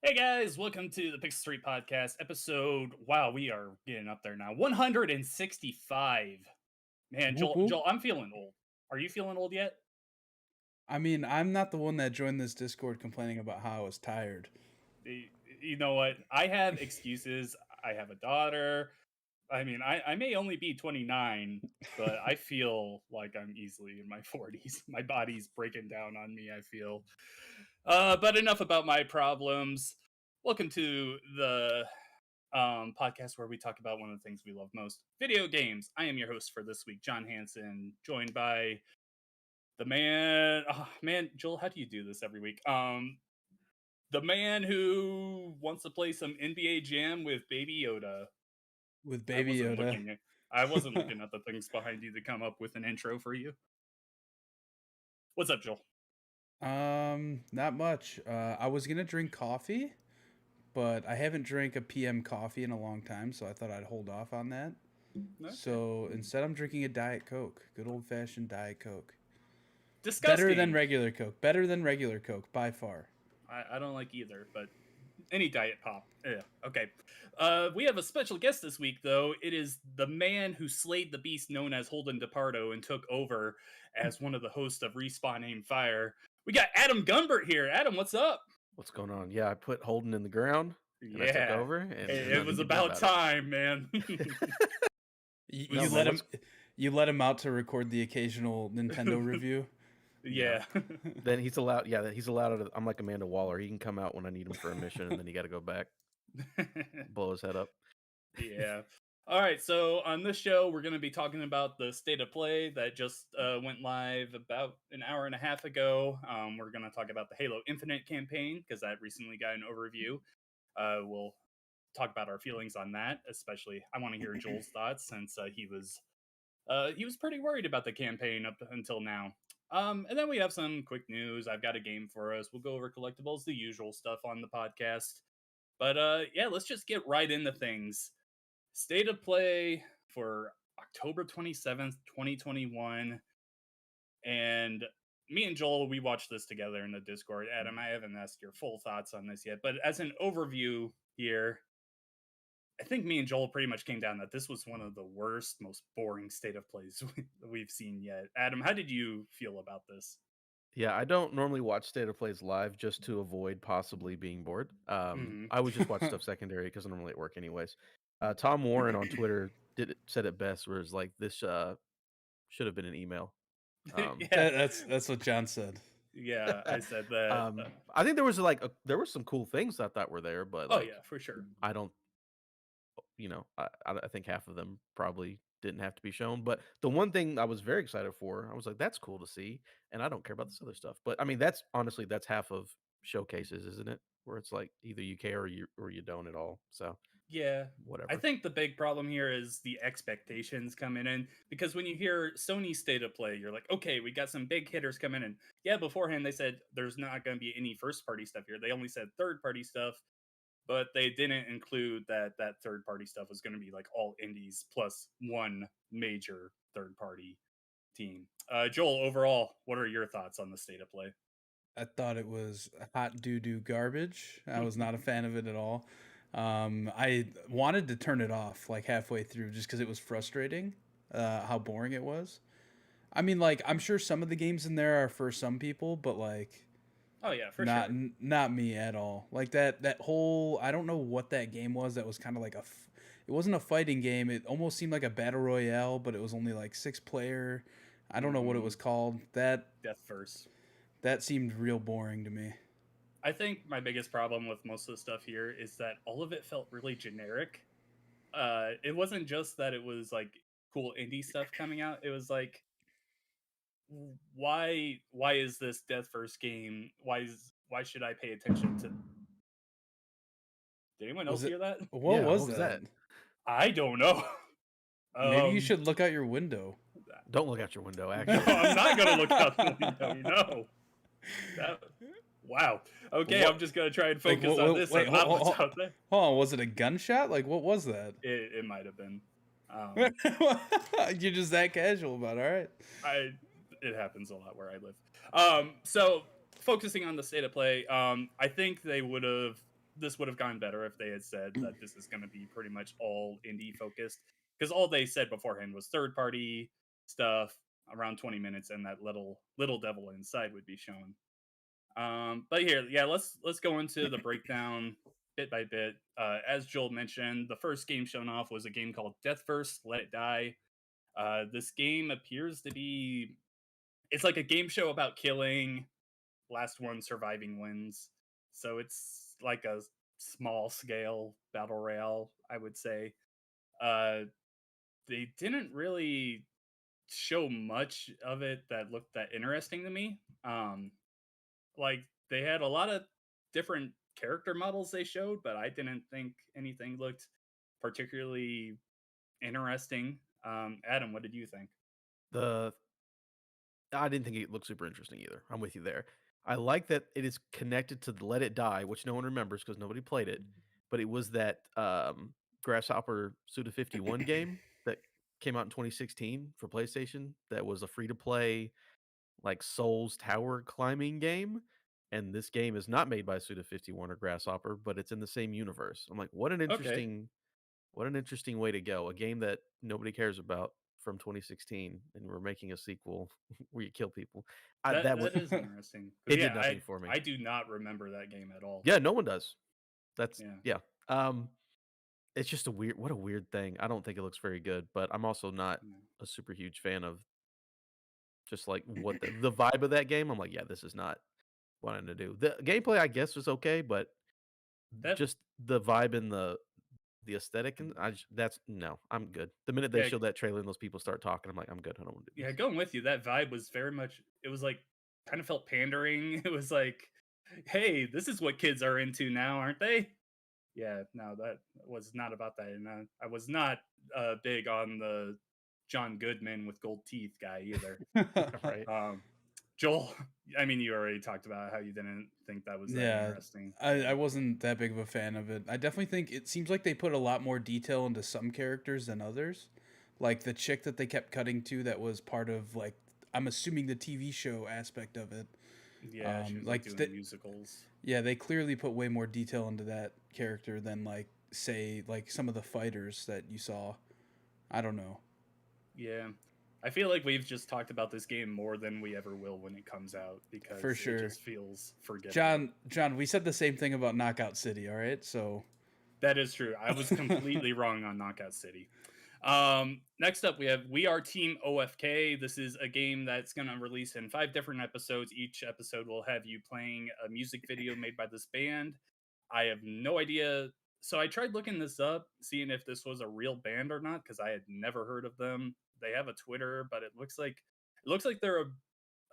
Hey guys, welcome to the Pixel Street Podcast episode. Wow, we are getting up there now. 165. Man, Whoop, Joel, whoop. Joel, I'm feeling old. Are you feeling old yet? I mean, I'm not the one that joined this Discord complaining about how I was tired. You know what? I have excuses. I have a daughter. I mean, I may only be 29, but I feel like I'm easily in my 40s. My body's breaking down on me, I feel. But enough about my problems. Welcome to the podcast where we talk about one of the things we love most, video games. I am your host for this week, John Hansen, joined by the man. Oh, man, Joel, how do you do this every week? The man who wants to play some NBA Jam with Baby Yoda. With Baby Yoda. I wasn't looking at the things behind you to come up with an intro for you. What's up, Joel? Not much. I was gonna drink coffee, but I haven't drank a PM coffee in a long time, so I thought I'd hold off on that. Okay. So instead, I'm drinking a Diet Coke, good old fashioned Diet Coke. Disgusting. Better than regular Coke. Better than regular Coke by far. I don't like either, but any Diet Pop. Yeah, okay. We have a special guest this week, though. It is the man who slayed the beast known as Holden DePardo and took over as one of the hosts of Respawn Aim Fire. We got Adam Gunbert here. Adam, what's up? What's going on? Yeah, I put Holden in the ground. And I took over. And it was about time, man. You let him out to record the occasional Nintendo review. Yeah. Then he's allowed. Yeah, he's allowed. I'm like Amanda Waller. He can come out when I need him for a mission, and then he got to go back, blow his head up. Yeah. All right. So on this show, we're going to be talking about the state of play that just went live about an hour and a half ago. We're going to talk about the Halo Infinite campaign because that recently got an overview. We'll talk about our feelings on that. Especially, I want to hear Joel's thoughts since he was pretty worried about the campaign up until now. And then we have some quick news. I've got a game for us. We'll go over collectibles, the usual stuff on the podcast. But yeah, let's just get right into things. State of play for October 27th, 2021. And me and Joel, we watched this together in the Discord. Adam, I haven't asked your full thoughts on this yet, but as an overview here, I think me and Joel pretty much came down that this was one of the worst, most boring state of plays we've seen yet. Adam, how did you feel about this? Yeah, I don't normally watch state of plays live just to avoid possibly being bored. I would just watch stuff secondary because I'm normally at work anyways. Tom Warren on Twitter said it best, where it's like this should have been an email. Yeah, that's what John said. Yeah, I said that. I think there was there were some cool things I thought were there, but oh yeah, for sure. I don't. I think half of them probably didn't have to be shown. But the one thing I was very excited for, I was like, that's cool to see. And I don't care about this other stuff. But I mean, that's half of showcases, isn't it? Where it's like either you care or you don't at all. So yeah, whatever. I think the big problem here is the expectations coming in, because when you hear Sony state of play, you're like, okay, we got some big hitters coming in. Yeah, beforehand they said there's not going to be any first party stuff here. They only said third party stuff. But they didn't include that third-party stuff was going to be like all indies plus one major third-party team. Joel, overall, what are your thoughts on the state of play? I thought it was hot doo-doo garbage. I was not a fan of it at all. I wanted to turn it off like halfway through just because it was frustrating how boring it was. I mean, like, I'm sure some of the games in there are for some people, but like... Oh yeah, for sure. Not me at all. Like that whole, I don't know what that game was. That was kind of like it wasn't a fighting game. It almost seemed like a battle royale, but it was only like 6-player. I don't know what it was called. Death Verse. That seemed real boring to me. I think my biggest problem with most of the stuff here is that all of it felt really generic. It wasn't just that it was like cool indie stuff coming out. It was like, why is this Death Verse game? Why should I pay attention to? Did anyone else hear that? What was that? I don't know. Maybe you should look out your window. Don't look out your window, actually. No, I'm not gonna look out the window. No. Wow. Okay, I'm just gonna try and focus on this and not what's out there. Hold on, was it a gunshot? Like, what was that? It might have been. You're just that casual about it. All right. It happens a lot where I live. So focusing on the state of play, I think they would have this would have gone better if they had said that this is going to be pretty much all indie focused, because all they said beforehand was third party stuff around 20 minutes, and that little devil inside would be shown. But here, yeah, let's go into the breakdown bit by bit. As Joel mentioned, the first game shown off was a game called Death First, Let It Die. This game appears to be, it's like a game show about killing. Last one surviving wins. So it's like a small scale battle royale, I would say. Uh, they didn't really show much of it that looked that interesting to me. Like they had a lot of different character models they showed, but I didn't think anything looked particularly interesting. Adam, what did you think? The I didn't think it looked super interesting either. I'm with you there. I like that it is connected to the Let It Die, which no one remembers because nobody played it. But it was that Grasshopper Suda 51 game that came out in 2016 for PlayStation. That was a free to play like Souls tower climbing game. And this game is not made by Suda 51 or Grasshopper, but it's in the same universe. I'm like, Okay, what an interesting way to go. A game that nobody cares about from 2016, and we're making a sequel where you kill people. that That was that is interesting because it did yeah, nothing for me. I do not remember that game at all. Yeah, no one does. That's Yeah, yeah. Um, it's just a weird thing. I don't think it looks very good, but I'm also not yeah. a super huge fan of just like what the vibe of that game. I'm like, yeah, this is not what I'm gonna do. The gameplay, I guess, was okay, but That just the vibe and the aesthetic, and that's no, I'm good. The minute they yeah, show that trailer and those people start talking, I'm like, I'm good. I don't want to do yeah, this. going with you. That vibe was very much. It was like kind of felt pandering. It was like, hey, this is what kids are into now, aren't they? Yeah, no, that was not about that. And I was not big on the John Goodman with gold teeth guy either. Right? Um, Joel, I mean, you already talked about how you didn't think that was that Yeah, interesting. I Yeah, wasn't that big of a fan of it. I definitely think it seems like they put a lot more detail into some characters than others. Like the chick that they kept cutting to that was part of like I'm assuming the TV show aspect of it. yeah, she was like Like doing musicals. yeah, they clearly put way more detail into that character than like say like some of the fighters that you saw. I don't know. Yeah. I feel like we've just talked about this game more than we ever will when it comes out For because it sure. just feels forgettable. John, we said the same thing about Knockout City, all right? So That is true. I was completely wrong on Knockout City. Next up, we have We Are Team OFK. This is a game that's going to release in 5 different episodes. Each episode will have you playing a music video made by this band. I have no idea. So I tried looking this up, seeing if this was a real band or not, because I had never heard of them. They have a Twitter, but it looks like they're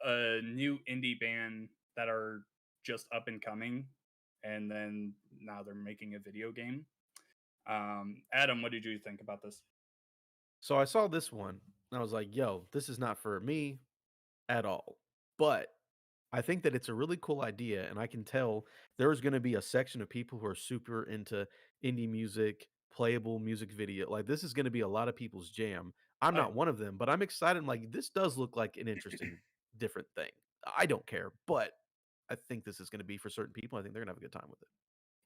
a new indie band that are just up and coming, and then now they're making a video game. Adam, what did you think about this? So I saw this one and I was like, yo, this is not for me at all. But I think that it's a really cool idea, and I can tell there's going to be a section of people who are super into indie music, playable music video. Like this is going to be a lot of people's jam. I'm Oh yeah. not one of them, but I'm excited. I'm like, this does look like an interesting, different thing. I don't care, but I think this is going to be for certain people. I think they're going to have a good time with it.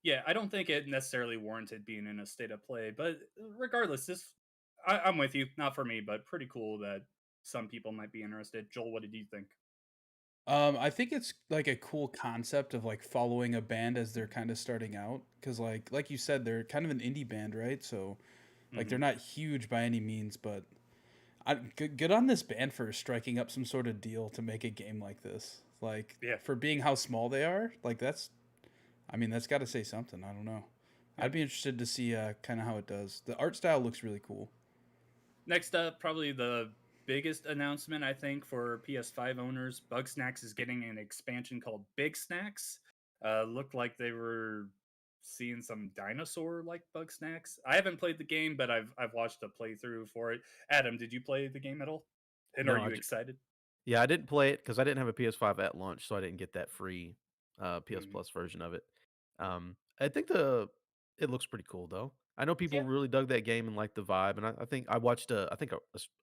Yeah, I don't think it necessarily warranted being in a state of play, but regardless, I'm with you. Not for me, but pretty cool that some people might be interested. Joel, what did you think? I think it's like a cool concept of like following a band as they're kind of starting out cuz like you said they're kind of an indie band, right? So like they're Hmm. not huge by any means, but good on this band for striking up some sort of deal to make a game like this. Like Yeah, for being how small they are, like that's I mean that's got to say something. I don't know. yeah. I'd be interested to see kind of how it does. The art style looks really cool. Next up, probably the biggest announcement I think for PS5 owners, Bugsnax is getting an expansion called Big Snacks. Looked like they were seeing some dinosaur-like Bugsnax. I haven't played the game, but I've watched a playthrough for it. Adam, did you play the game at all? And are No, you excited? yeah, I didn't play it because I didn't have a PS5 at launch, so I didn't get that free PS Mm. Plus version of it. I think the it looks pretty cool though. I know people Yeah. really dug that game and liked the vibe, and I think I watched a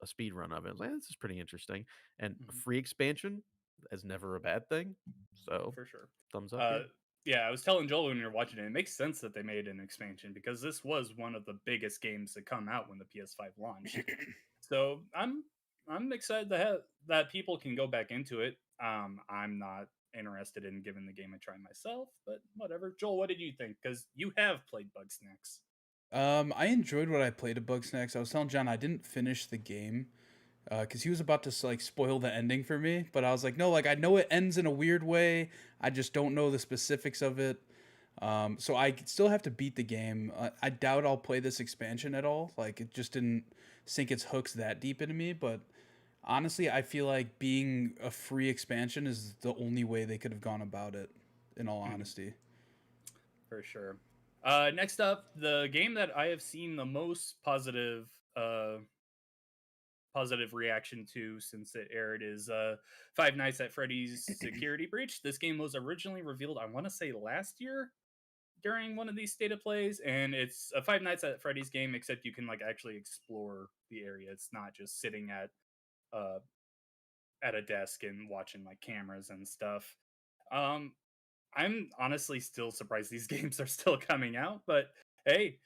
speed run of it. I was like, this is pretty interesting. And Mhm. free expansion is never a bad thing. So For sure. thumbs up, Uh, yeah. I was telling Joel when we were watching it, it makes sense that they made an expansion because this was one of the biggest games to come out when the PS5 launched. So I'm excited that people can go back into it. I'm not interested in giving the game a try myself, but whatever. Joel, what did you think? Because you have played Bugsnax. I enjoyed what I played at Bugsnax. I was telling John I didn't finish the game because he was about to like spoil the ending for me, but I was like, no, like I know it ends in a weird way. I just don't know the specifics of it. So I still have to beat the game. I doubt I'll play this expansion at all. Like it just didn't sink its hooks that deep into me. But honestly, I feel like being a free expansion is the only way they could have gone about it. In all honesty, For sure. Next up, the game that I have seen the most positive reaction to since it aired is Five Nights at Freddy's Security Breach. This game was originally revealed, I want to say last year during one of these state of plays, and it's a Five Nights at Freddy's game, except you can like actually explore the area. It's not just sitting uh at a desk and watching like cameras and stuff. Um, I'm honestly still surprised these games are still coming out, but hey,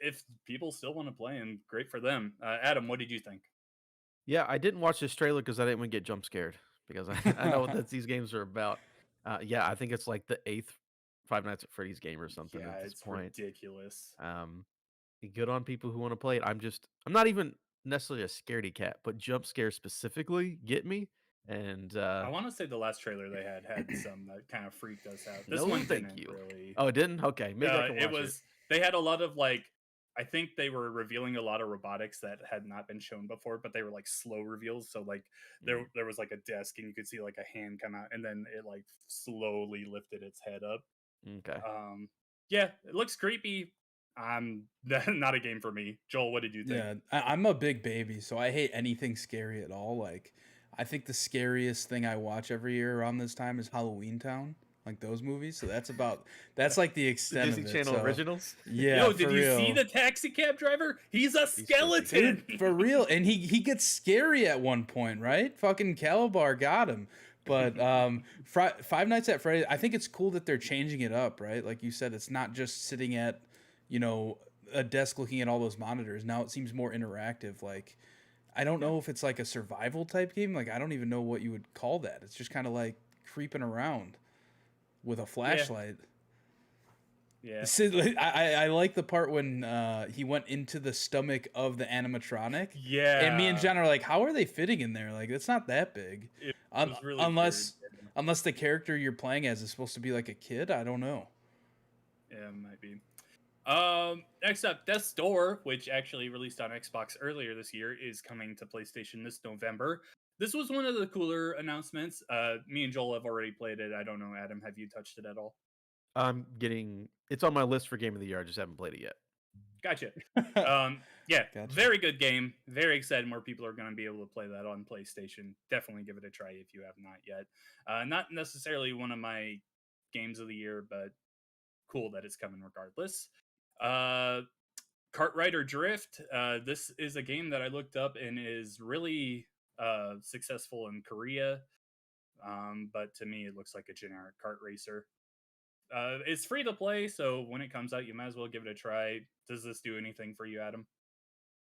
if people still want to play them, great for them. Adam, what did you think? Yeah, I didn't watch this trailer because I didn't want to get jump scared because I know what these games are about. Yeah, I think it's like the eighth Five Nights at Freddy's game or something Yeah, at this it's point. ridiculous. Um, Good on people who want to play it. I'm not even necessarily a scaredy cat, but jump scares specifically get me. And I want to say the last trailer they had some that kind of freaked us out. This no, one thank didn't you. really. Oh, it didn't? Okay, maybe I can It watch it. was they had a lot of like I think they were revealing a lot of robotics that had not been shown before, but they were like slow reveals. So like there was like a desk and you could see like a hand come out and then it like slowly lifted its head up. Okay. Yeah, it looks creepy. Not a game for me. Joel, what did you think? yeah, I'm a big baby, so I hate anything scary at all. Like, I think the scariest thing I watch every year around this time is Halloween Town, like those movies. So that's like the The extent Disney of it. Channel So originals? yeah, Yo, for did you see real. the taxi cab driver? He's a He's skeleton. Dude, for real. And he gets scary at one point, right? Fucking Calabar got him. But Five Nights at Freddy's, I think it's cool that they're changing it up, right? Like you said, it's not just sitting at, you know, a desk looking at all those monitors. Now it seems more interactive. Like, I don't know if it's like a survival type game. Like, I don't even know what you would call that. It's just kind of like creeping around with a Yeah, flashlight. yeah. I like the part when he went into the stomach of the animatronic, and me and Yeah. John are like, "How are they fitting in there? Like, it's not that big, It Un- was really weird. unless unless the character you're playing as is supposed to be like a kid. I don't know." Yeah, it might be. Next up, Death's Door, which actually released on Xbox earlier this year, is coming to PlayStation this November. This was one of the cooler announcements. Me and Joel have already played it. I don't know, Adam, have you touched it at all? It's on my list for game of the year. I just haven't played it yet. Gotcha. Yeah, Gotcha. very good game. Very excited more people are going to be able to play that on PlayStation. Definitely give it a try if you have not yet. Not necessarily one of my games of the year, but cool that it's coming regardless. Uh, Kart Rider Drift. This is a game that I looked up and is really successful in Korea. But to me, it looks like a generic kart racer. It's free to play, so when it comes out, you might as well give it a try. Does this do anything for you, Adam?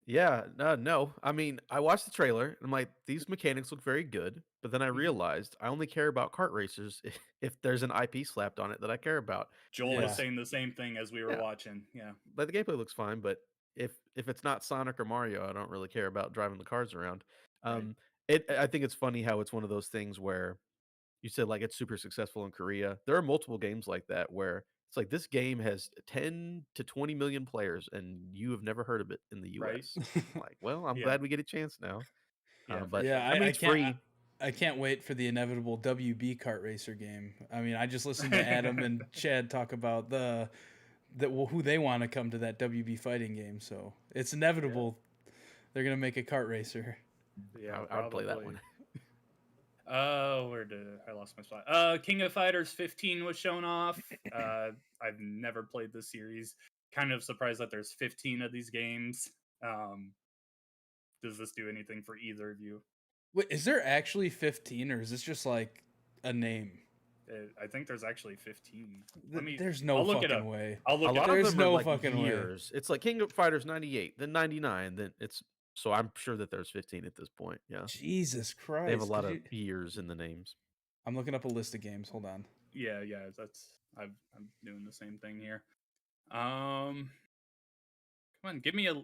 Yeah, no. I mean, I watched the trailer and I'm like, these mechanics look very good. But then I Mhm. realized I only care about kart racers if there's an IP slapped on it that I care about. Joel was Yeah. saying the same thing as we were Yeah, watching. Yeah, but the gameplay looks fine. But if it's not Sonic or Mario, I don't really care about driving the cars around. right. Um, I think it's funny how it's one of those things where you said like it's super successful in Korea. There are multiple games like that where it's like this game has 10 to 20 million players and you have never heard of it in the Right. US. Like, well, I'm Yeah. glad we get a chance now. Yeah, for But Yeah, sure. I mean, I it's can't. free. I can't wait for the inevitable WB kart racer game. I mean, I just listened to Adam and Chad talk about who they want to come to that WB fighting game. So it's Yeah. inevitable they're gonna make a kart racer. Yeah, I would play that probably. one. Where did I lost my spot? King of Fighters 15 was shown off. I've never played this series. Kind of surprised that there's 15 of these games. Um, does this do anything for either of you? Wait, is there actually 15 or is this just like a name? I think there's actually 15. There's no I'll look it fucking up. way. I'll look A it lot up. of There's them are no like fucking way. years. It's like King of Fighters 98, then 99, then it's so I'm sure that there's 15 at this point. Yeah. Jesus Christ. They have a lot of years in the names. I'm looking up a list of games. Hold on. Yeah, that's I'm doing the same thing here. Come on, give me a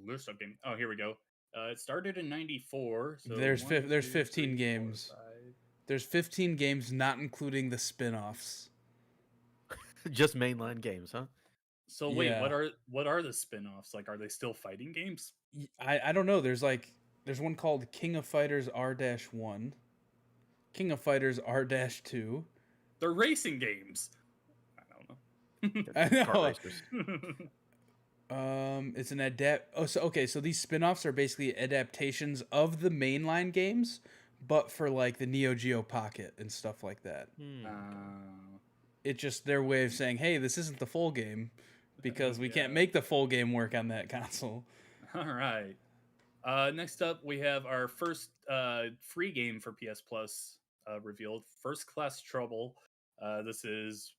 list of games. Oh, here we go. It started in 94. So There's 1, 2, 15 3, games. 4, 5. There's 15 games, not including the spin-offs. Just mainline games, huh? So wait, Yeah. what are the spin-offs? Like, are they still fighting games? I don't know. There's one called King of Fighters R-1, King of Fighters R-2. They're racing games. I don't know. I know. Kart racers. It's an so these spin-offs are basically adaptations of the mainline games, but for like the Neo Geo Pocket and stuff like that. It's just their way of saying, hey, this isn't the full game because we can't make the full game work on that console. All right. Next up, we have our first free game for PS Plus revealed, First Class Trouble. This is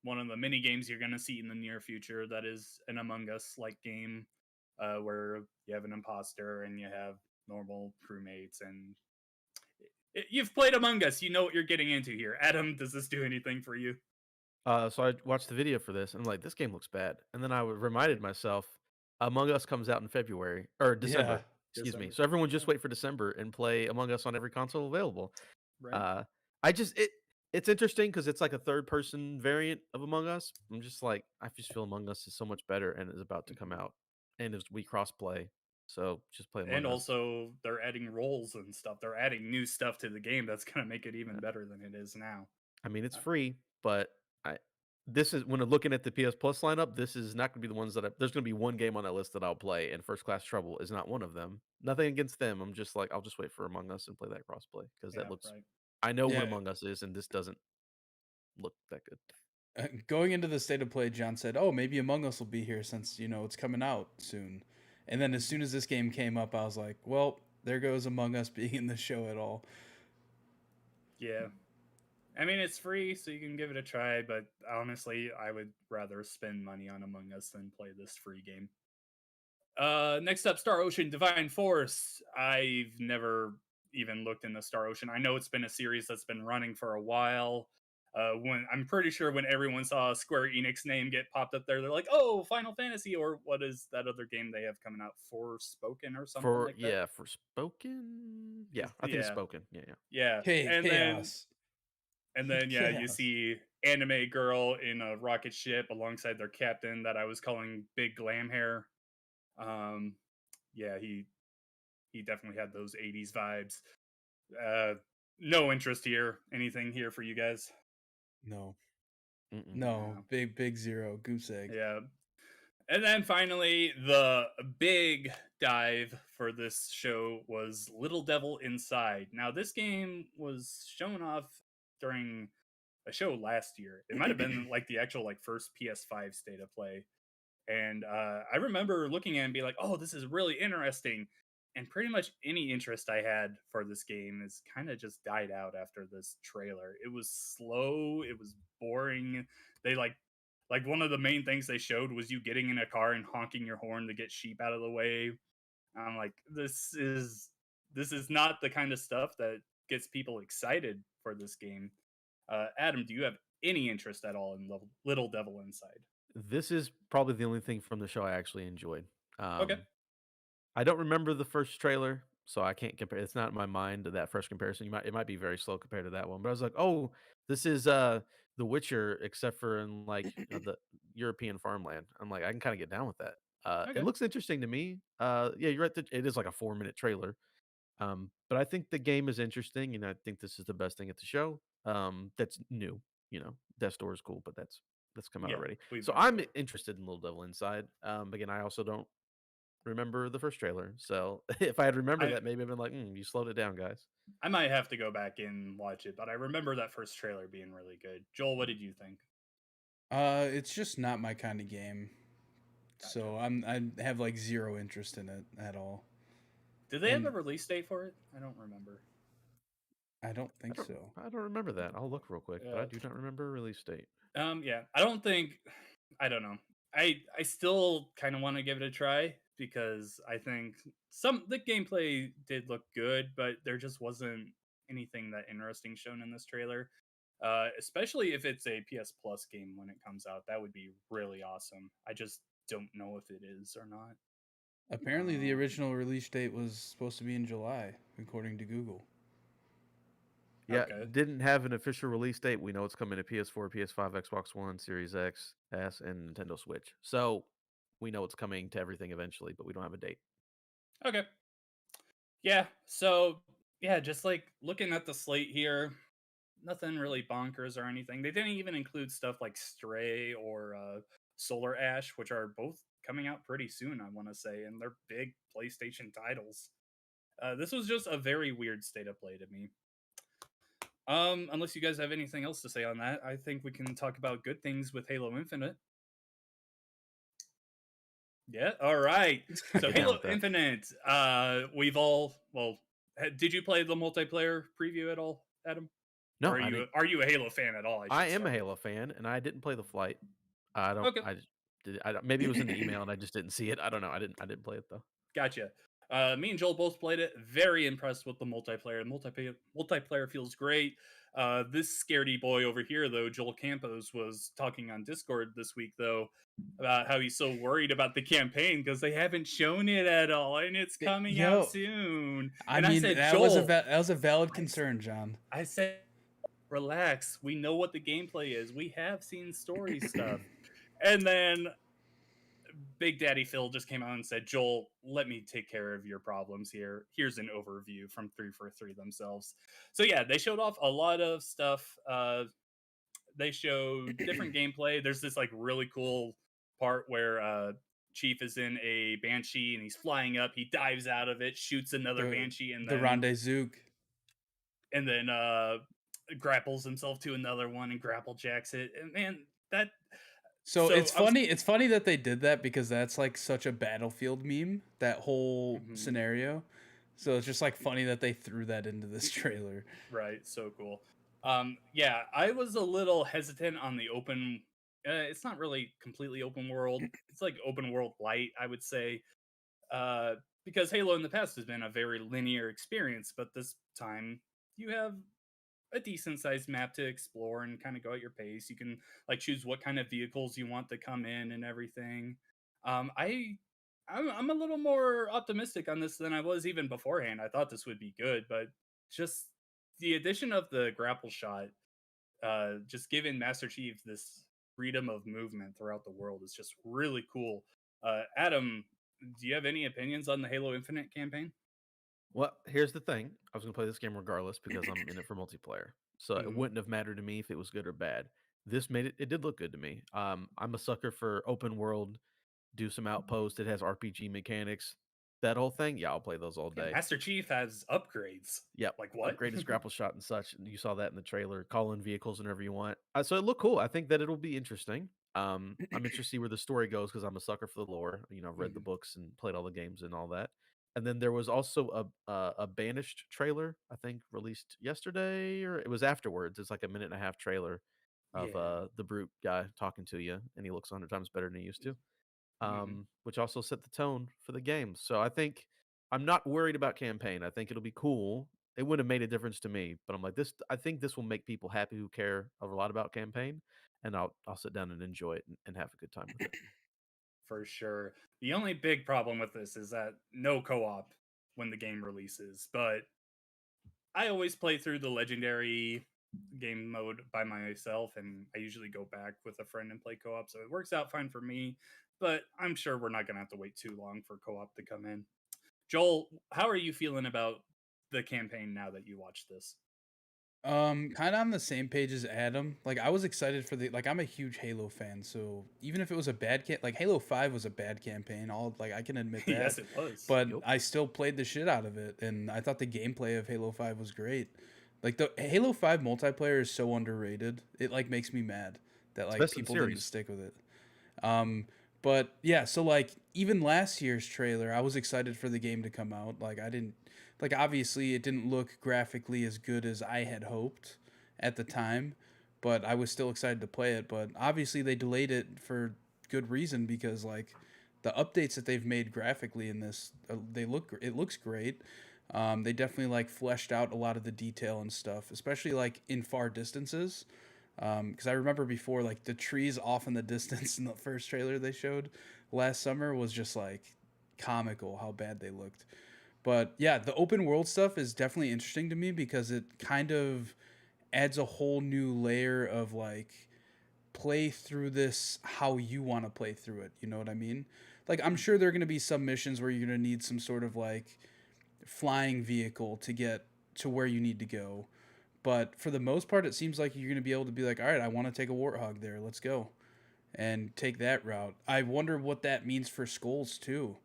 one of the mini games you're going to see in the near future. That is an Among Us-like game where you have an imposter and you have normal crewmates. And you've played Among Us. You know what you're getting into here. Adam, does this do anything for you? So I watched the video for this, and I'm like, this game looks bad. And then I reminded myself, Among Us comes out in February or December. Excuse me. So everyone just wait for December and play Among Us on every console available. Right. It's interesting because it's like a third-person variant of Among Us. I'm just like, I just feel Among Us is so much better and is about to come out, and we cross-play. So just play Among Us. And also, they're adding roles and stuff. They're adding new stuff to the game that's going to make it even better than it is now. I mean, it's free, but this is when I'm looking at the PS Plus lineup. This is not going to be the ones that there's going to be one game on that list that I'll play, and First Class Trouble is not one of them. Nothing against them. I'm just like, I'll just wait for Among Us and play that crossplay because that looks. Right. I know what Among Us is, and this doesn't look that good. Going into the state of play, John said, "Oh, maybe Among Us will be here since it's coming out soon." And then as soon as this game came up, I was like, "Well, there goes Among Us being in the show at all." Yeah. I mean, it's free, so you can give it a try, but honestly, I would rather spend money on Among Us than play this free game. Next up, Star Ocean Divine Force. I've never even looked into Star Ocean. I know it's been a series that's been running for a while. I'm pretty sure when everyone saw Square Enix name get popped up there, they're like, "Oh, Final Fantasy," or what is that other game they have coming out? Forspoken or something like that? Yeah, Forspoken. Yeah, I think it's Spoken. Yeah. Hey, and chaos. then you see anime girl in a rocket ship alongside their captain that I was calling Big Glam Hair. He definitely had those 80s vibes. No interest here. Anything here for you guys? No. Mm-mm. No. Big zero. Goose egg. Yeah. And then finally, the big dive for this show was Little Devil Inside. Now, this game was shown off during a show last year. It might have been like the actual first PS5 state of play. And I remember looking at it and be like, "Oh, this is really interesting." And pretty much any interest I had for this game is kind of just died out after this trailer. It was slow. It was boring. They like one of the main things they showed was you getting in a car and honking your horn to get sheep out of the way. I'm like, this is not the kind of stuff that gets people excited for this game. Adam, do you have any interest at all in Little Devil Inside? This is probably the only thing from the show I actually enjoyed. Okay. I don't remember the first trailer, so I can't compare. It's not in my mind that first comparison. It might be very slow compared to that one. But I was like, oh, this is The Witcher, except for in the European farmland. I'm like, I can kind of get down with that. Okay. It looks interesting to me. Yeah, you're right. It is like a 4-minute trailer. But I think the game is interesting, and I think this is the best thing at the show. That's new. Death's Door is cool, but that's come out already. So I'm interested in Little Devil Inside. Again, I also don't remember the first trailer. So if I had remembered that, maybe I've been like, you slowed it down, guys. I might have to go back and watch it, but I remember that first trailer being really good. Joel, what did you think? It's just not my kind of game. Gotcha. So I have zero interest in it at all. Did they have a release date for it? I don't remember. I don't think so. I don't remember that. I'll look real quick, but I do not remember a release date. Yeah, I don't think. I don't know. I still kind of want to give it a try because I think the gameplay did look good, but there just wasn't anything that interesting shown in this trailer. Especially if it's a PS Plus game when it comes out, that would be really awesome. I just don't know if it is or not. Apparently, the original release date was supposed to be in July, according to Google. Yeah, Okay. didn't have an official release date. We know it's coming to PS4, PS5, Xbox One, Series X, S, and Nintendo Switch. So we know it's coming to everything eventually, but we don't have a date. Okay. Yeah. So yeah, just like looking at the slate here, nothing really bonkers or anything. They didn't even include stuff like Stray or Solar Ash, which are both coming out pretty soon, I want to say, and they're big PlayStation titles. This was just a very weird state of play to me. Unless you guys have anything else to say on that, I think we can talk about good things with Halo Infinite. Yeah, all right. So Halo Infinite, we've all did you play the multiplayer preview at all, Adam? No, Or are you a Halo fan at all? I am a Halo fan, and I didn't play the flight. I don't. Okay. Maybe it was in the email, and I just didn't see it. I don't know. I didn't play it though. Gotcha. Me and Joel both played it. Very impressed with the multiplayer. Multiplayer feels great. This scaredy boy over here, though, Joel Campos, was talking on Discord this week, though, about how he's so worried about the campaign because they haven't shown it at all, and it's coming out soon. I said, that was a valid concern, John. I said, relax. We know what the gameplay is. We have seen story stuff. And then Big Daddy Phil just came out and said, Joel, let me take care of your problems here. Here's an overview from 343 themselves. So yeah, they showed off a lot of stuff. They showed different gameplay. There's this like really cool part where Chief is in a Banshee and he's flying up. He dives out of it, shoots another Banshee, and the Rendezvous. And then grapples himself to another one and grapple jacks it. And man, that... So it's funny. It's funny that they did that because that's like such a Battlefield meme. That whole scenario. So it's just like funny that they threw that into this trailer. Right. So cool. Yeah, I was a little hesitant on the open. It's not really completely open world. It's like open world light, I would say. Because Halo in the past has been a very linear experience, but this time you have a decent sized map to explore and kind of go at your pace. You can like choose what kind of vehicles you want to come in and everything. I'm a little more optimistic on this than I was even beforehand. I thought this would be good, but just the addition of the grapple shot, just giving Master Chief this freedom of movement throughout the world is just really cool. Adam, do you have any opinions on the Halo Infinite campaign? Well, here's the thing. I was going to play this game regardless because I'm in it for multiplayer. So it wouldn't have mattered to me if it was good or bad. This made it did look good to me. I'm a sucker for open world, do some outposts. It has RPG mechanics. That whole thing, yeah, I'll play those all day. Master Chief has upgrades. Yep. Like what? Upgraded grapple shot and such. You saw that in the trailer. Call in vehicles whenever you want. So it looked cool. I think that it'll be interesting. I'm interested to see where the story goes because I'm a sucker for the lore. You know, I've read the books and played all the games and all that. And then there was also a Banished trailer, I think, released yesterday or it was afterwards. It's like a 1.5-minute trailer of the brute guy talking to you, and he looks 100 times better than he used to. Which also set the tone for the game. So I think I'm not worried about campaign. I think it'll be cool. It wouldn't have made a difference to me, but I'm like this. I think this will make people happy who care a lot about campaign, and I'll sit down and enjoy it and have a good time with it. For sure. The only big problem with this is that no co-op when the game releases, but I always play through the legendary game mode by myself, and I usually go back with a friend and play co-op, so it works out fine for me, but I'm sure we're not going to have to wait too long for co-op to come in. Joel, how are you feeling about the campaign now that you watched this? Kind of on the same page as Adam. Like I was excited for I'm a huge Halo fan, so even if it was a bad like Halo 5 was a bad campaign, I can admit that. Yes, it was. But I still played the shit out of it, and I thought the gameplay of Halo 5 was great. Like the Halo 5 multiplayer is so underrated. It like makes me mad that like people didn't stick with it. But yeah, so like even last year's trailer, I was excited for the game to come out. Like I didn't like obviously it didn't look graphically as good as I had hoped at the time, but I was still excited to play it. But obviously they delayed it for good reason because like the updates that they've made graphically in this, it looks great. They definitely like fleshed out a lot of the detail and stuff, especially like in far distances. Because I remember before, like the trees off in the distance in the first trailer they showed last summer was just like comical how bad they looked. But yeah, the open world stuff is definitely interesting to me because it kind of adds a whole new layer of like play through this how you want to play through it. You know what I mean? Like I'm sure there are going to be some missions where you're going to need some sort of like flying vehicle to get to where you need to go. But for the most part, it seems like you're going to be able to be like, all right, I want to take a warthog there. Let's go and take that route. I wonder what that means for skulls too.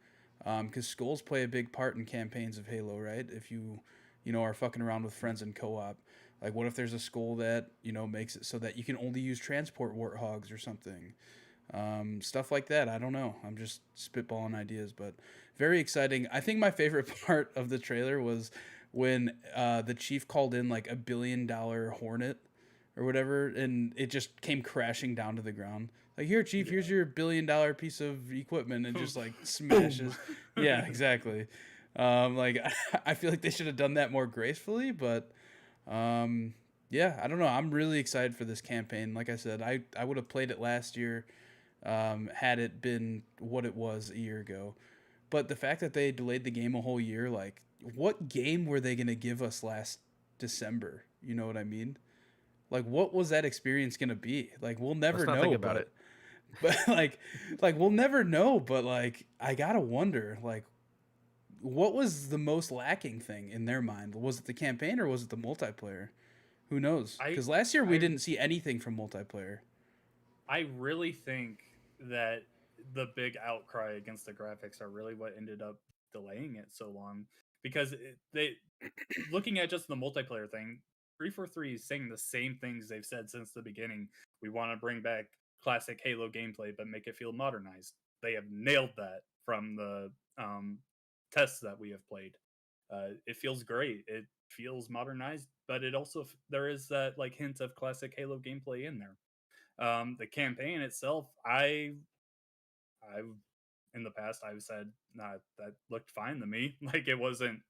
Because skulls play a big part in campaigns of Halo, right? If you know, are fucking around with friends in co-op. Like, what if there's a skull that, you know, makes it so that you can only use transport warthogs or something? Stuff like that. I don't know. I'm just spitballing ideas, but very exciting. I think my favorite part of the trailer was when the chief called in like $1 billion Hornet or whatever, and it just came crashing down to the ground. Like, here, chief, here's your $1 billion piece of equipment, and just like smashes. Yeah, exactly. Like I feel like they should have done that more gracefully, but yeah, I don't know. I'm really excited for this campaign. Like I said, I would have played it last year had it been what it was a year ago. But the fact that they delayed the game a whole year, like, what game were they going to give us last December? You know what I mean? Like, what was that experience going to be? Like, we'll never Let's not know. think about it. But like we'll never know. But like, I gotta wonder, like, what was the most lacking thing in their mind? Was it the campaign or was it the multiplayer? Who knows? Because last year we didn't see anything from multiplayer. I really think that the big outcry against the graphics are really what ended up delaying it so long. Because they, looking at just the multiplayer thing, 343 is saying the same things they've said since the beginning. We want to bring back classic Halo gameplay, but make it feel modernized. They have nailed that from the tests that we have played. It feels great. It feels modernized, but it also there is that like hint of classic Halo gameplay in there. The campaign itself, I in the past I've said nah, that looked fine to me. Like it wasn't.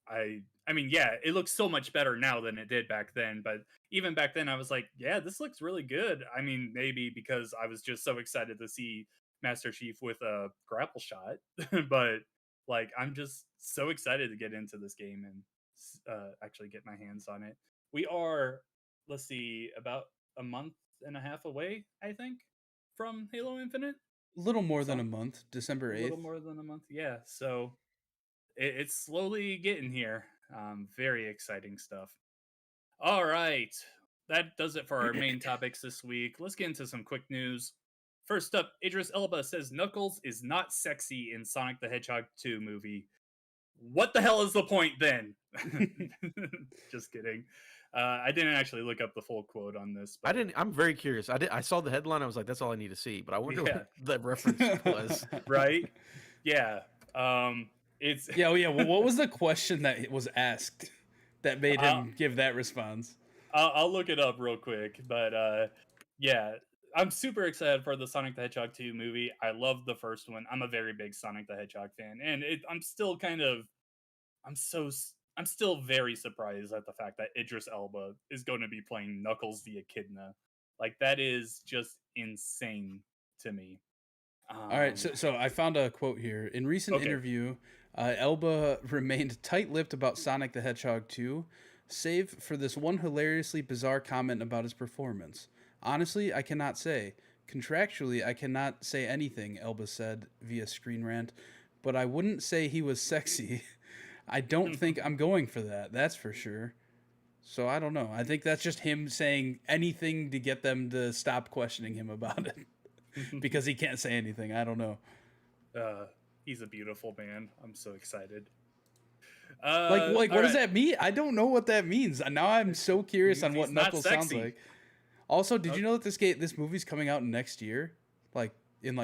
I mean, yeah, it looks so much better now than it did back then. But even back then, I was like, yeah, this looks really good. I mean, maybe because I was just so excited to see Master Chief with a grapple shot, but like I'm just so excited to get into this game and actually get my hands on it. We are, let's see, about a month and a half away, I think, from Halo Infinite. A little more than a month, December 8th. A little more than a month, yeah. So it's slowly getting here. Very exciting stuff. All right. That does it for our main topics this week. Let's get into some quick news. First up, Idris Elba says Knuckles is not sexy in Sonic the Hedgehog 2 movie. What the hell is the point then? Just kidding. I didn't actually look up the full quote on this. But I'm very curious. I saw the headline. I was like, that's all I need to see. But I wonder what the reference was. Right? Yeah. It's yeah. Well, what was the question that was asked that made him give that response? I'll look it up real quick. But yeah, I'm super excited for the Sonic the Hedgehog 2 movie. I love the first one. I'm a very big Sonic the Hedgehog fan, and I'm still very surprised at the fact that Idris Elba is going to be playing Knuckles the Echidna. Like, that is just insane to me. All right, so I found a quote here. In recent interview, Elba remained tight-lipped about Sonic the Hedgehog 2, save for this one hilariously bizarre comment about his performance. Honestly, I cannot say. Contractually, I cannot say anything, Elba said via Screen Rant, but I wouldn't say he was sexy. I don't think I'm going for that, that's for sure. So I don't know. I think that's just him saying anything to get them to stop questioning him about it. Because he can't say anything. I don't know. He's a beautiful man. I'm so excited. What does that mean? I don't know what that means. Now I'm so curious on what Knuckles sounds like. Also, did you know that this movie's coming out next year? Like in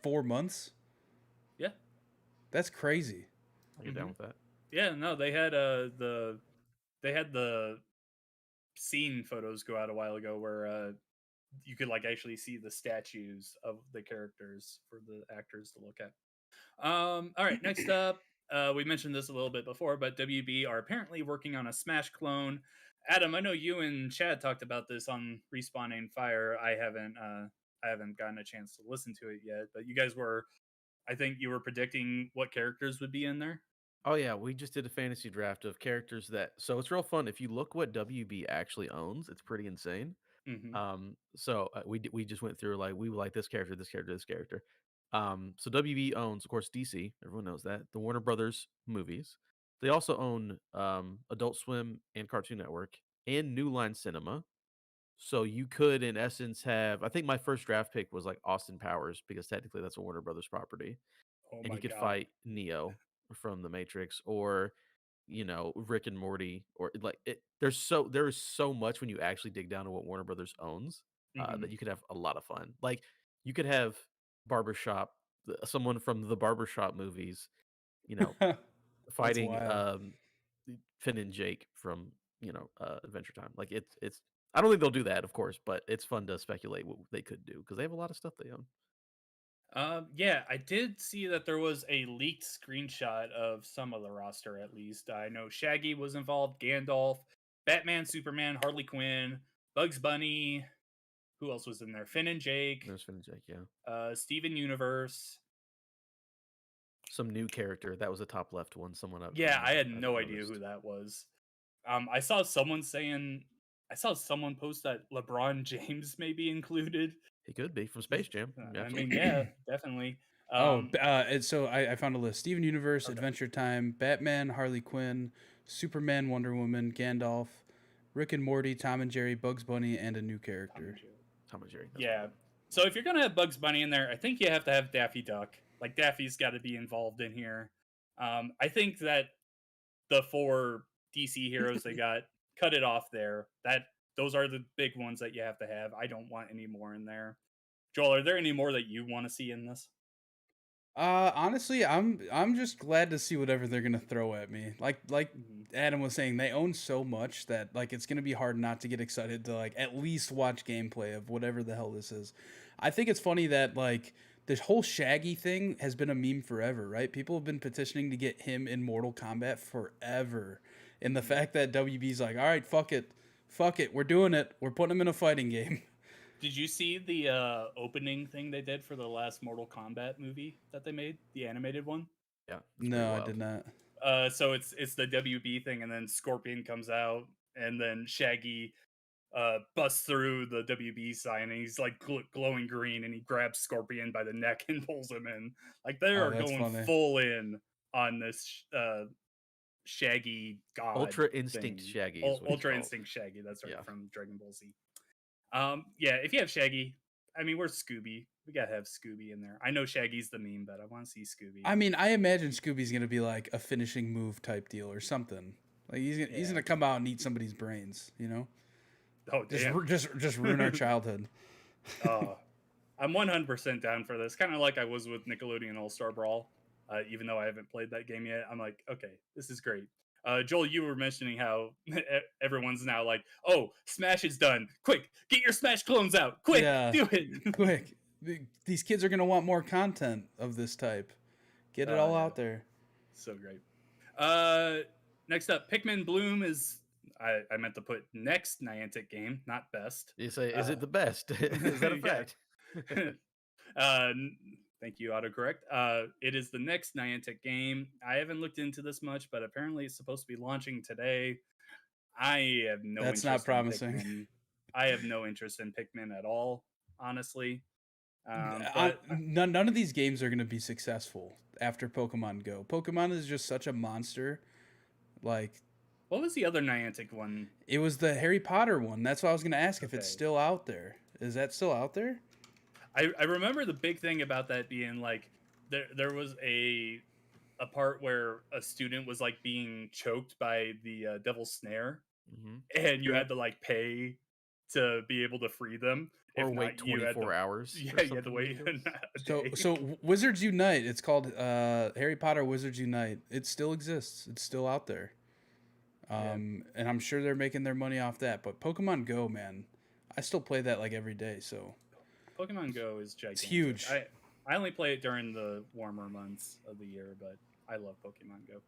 4 months. Yeah, That's crazy. I get down with that. Yeah, no, they had the scene photos go out a while ago where you could like actually see the statues of the characters for the actors to look at. All right, next up, we mentioned this a little bit before, but WB are apparently working on a Smash clone. Adam, I know you and Chad talked about this on Respawning Fire. I haven't gotten a chance to listen to it yet, but you guys were, I think you were predicting what characters would be in there. Oh yeah, we just did a fantasy draft of characters that. So it's real fun. If you look what WB actually owns, it's pretty insane. Mm-hmm. We just went through like we like this character, this character, this character. So WB owns, of course, DC. Everyone knows that. The Warner Brothers movies. They also own Adult Swim and Cartoon Network and New Line Cinema. So you could, in essence, have. I think my first draft pick was like Austin Powers because technically that's a Warner Brothers property, Oh and he my could god. fight Neo from the Matrix, or Rick and Morty, or like there is so much when you actually dig down to what Warner Brothers owns, Mm-hmm. that you could have a lot of fun. Like you could have Barbershop, someone from the Barbershop movies, you know, That's fighting wild. Finn and Jake from Adventure Time. Like it's I don't think they'll do that, of course, but it's fun to speculate what they could do because they have a lot of stuff they own. Yeah, I did see that there was a leaked screenshot of some of the roster. At least I know Shaggy was involved, Gandalf, Batman, Superman, Harley Quinn, Bugs Bunny. Who else was in there? Finn and Jake, There's Finn and Jake, yeah. Steven Universe. Some new character that was a top left one. Someone up. Yeah, I had I've no idea noticed. who that was. I saw someone post that LeBron James may be included. He could be from Space Jam. I mean, yeah, definitely. And so I found a list: Steven Universe, Okay. Adventure Time, Batman, Harley Quinn, Superman, Wonder Woman, Gandalf, Rick and Morty, Tom and Jerry, Bugs Bunny, and a new character. Tom and Jerry. Yeah. So if you're gonna have Bugs Bunny in there, I think you have to have Daffy Duck. Like Daffy's got to be involved in here. I think that the 4 DC heroes they got, cut it off there. Those are the big ones that you have to have. I don't want any more in there. Joel, are there any more that you want to see in this? Honestly, I'm just glad to see whatever they're gonna throw at me. Like Adam was saying, they own so much that like it's gonna be hard not to get excited to like at least watch gameplay of whatever the hell this is. I think it's funny that like this whole Shaggy thing has been a meme forever, right? People have been petitioning to get him in Mortal Kombat forever. And the fact that WB's like, all right, fuck it, we're doing it. We're putting him in a fighting game. Did you see the opening thing they did for the last Mortal Kombat movie that they made, the animated one? Yeah. No, I did not. So it's the WB thing, and then Scorpion comes out, and then Shaggy busts through the WB sign, and he's like glowing green, and he grabs Scorpion by the neck and pulls him in. Like they are that's going funny. full in on this Shaggy god. Ultra Instinct thing. Shaggy. Ultra Instinct Shaggy. That's right, Yeah. from Dragon Ball Z. Yeah, if you have Shaggy, I mean, where's Scooby? We gotta have Scooby in there. I know Shaggy's the meme, but I want to see Scooby. I mean, I imagine Scooby's gonna be like a finishing move type deal or something. Like he's gonna come out and eat somebody's brains, you know? Oh, damn. Just ruin our childhood. I'm 100% down for this. Kind of like I was with Nickelodeon All-Star Brawl. Even though I haven't played that game yet, I'm like, okay, this is great. Joel, you were mentioning how everyone's now like, oh, Smash is done. Quick, get your Smash clones out. Quick, do it. Quick. These kids are going to want more content of this type. Get it all out there. So great. Next up, Pikmin Bloom is... I meant to put next Niantic game, not best. You say, is it the best? Is that a fact? Thank you, autocorrect. It is the next Niantic game. I haven't looked into this much, but apparently it's supposed to be launching today. I have no That's interest not promising. in I have no interest in Pikmin at all, honestly. But none of these games are going to be successful after Pokemon Go. Pokemon is just such a monster. Like, what was the other Niantic one? It was the Harry Potter one. That's what I was going to ask if it's still out there. Is that still out there? I remember the big thing about that being like there was a part where a student was like being choked by the Devil's Snare, and you had to like pay to be able to free them. or if wait not, you had 24 to. hours or Yeah, you had to something wait ridiculous. a So day. so Wizards Unite. It's called Harry Potter Wizards Unite. It still exists. It's still out there. Yeah, And I'm sure they're making their money off that. But Pokemon Go, man, I still play that like every day. So Pokemon Go is it's gigantic. huge. I only play it during the warmer months of the year, but I love Pokemon Go.